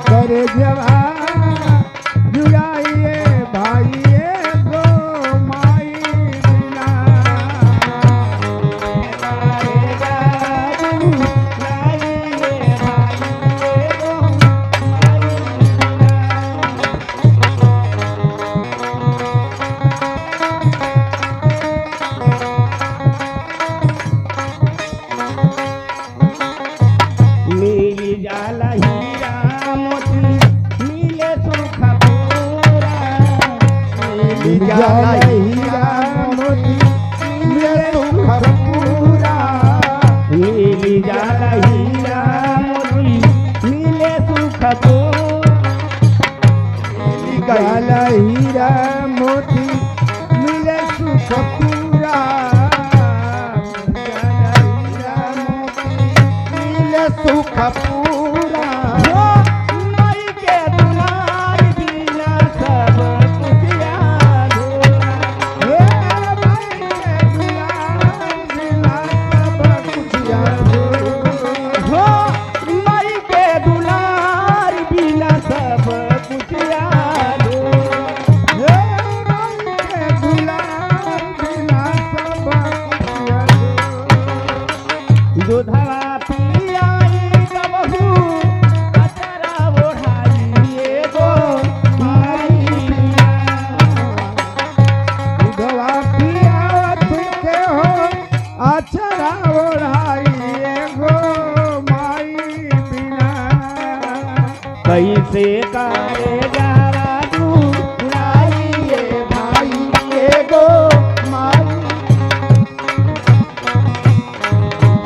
करे जवान जुड़ाइए भाइये गो माई बिना मिली जाला हीरा मोती मिले सुख पूरा मिली जाला हीरा मोती मिले सुख पूरा मिली जाला हीरा मोती मिले सुख पूरा जाला हीरा मोती मिले सुख पूरा जाला हीरा मोती मिले सुख पूरा माई के दुलार बिना सब कुछ अधूरा हे माई के दुलार बिना सब कुछ अधूरा हो माई के दुलार बिना सब कुछ अधूरा हे माई के दुलार बिना सब कुछ अधूरा दूधवा पियाई कबहू अचरा ओढ़ाई एगो माई बिना दूधवा पियावत के हो अचरा ओढ़ाई एगो माई बिना कैसे करे जारा दुराई ये भाई एगो माई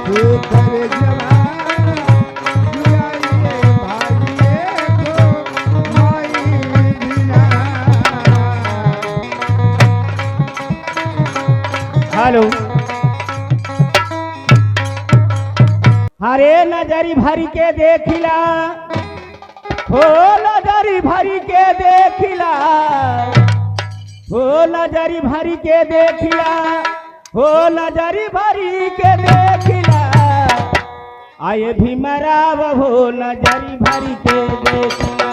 से करे जवान जुड़ाइए भाइये गो माई बिना हेलो हरे नजरी भरी के देखिला हो नजरी भरी के देखिला हो नजरी भरी के देखिला हो नजरी भरी के देखिला आए भीमराव हो नजरी भरी के देखिला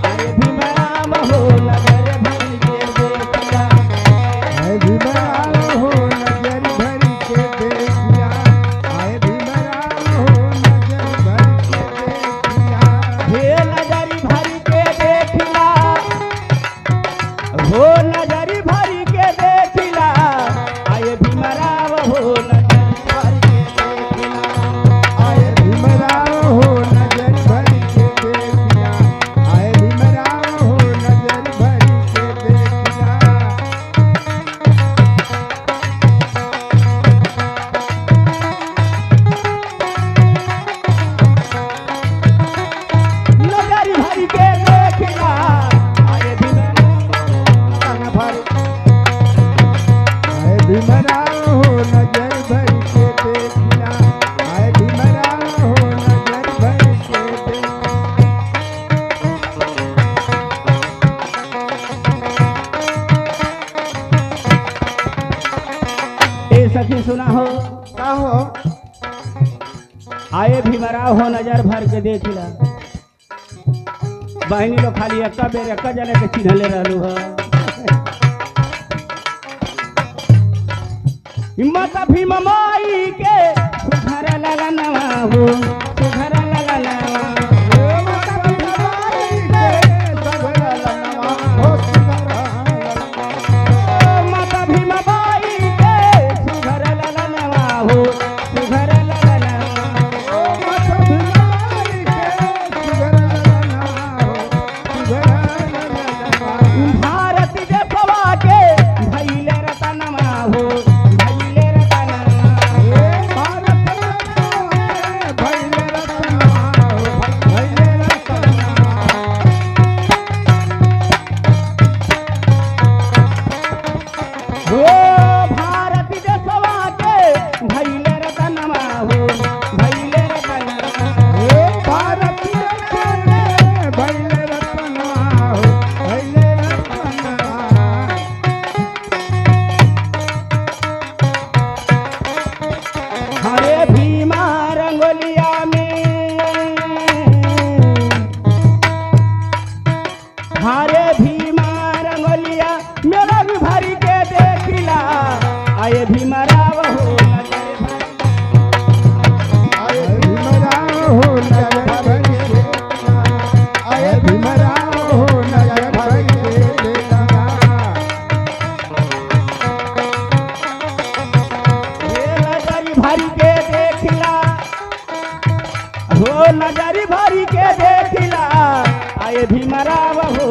आए भीमराव हो नजरी भरी के देखिला आए भीमराव हो नजर भरी के देखिया आए भीमराव हो नजर भरी के देखिया हे नजरी भरी के देखिला हो नजरी भरी के देखिला आए भीमराव हो नजरी भरी के देखिला आए भीमराव हो नजर भरी के देखिया आए भीमराव हो नजर भरी के देखिया नजरी भरी के देखिला आए भीमराव आए भीमराव हो नजर भरी के देखिया आए भीमराव हो नजर भरी के देखिया ए सखी सुना हो का हो आए भीमराव हो नजर भर के देखिला बहनी लोग खाली एक बेर एक जने के चिन्हले रहलू ह हिम्मत भीम माई के सुघर ललनवा हो सुघर ललनवा माता भीम माई के सुघर ललनवा हो सुघर ललनवा भारत देशवा के भैले रतनवा हो भैले रतनवा भारत भैले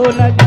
नजर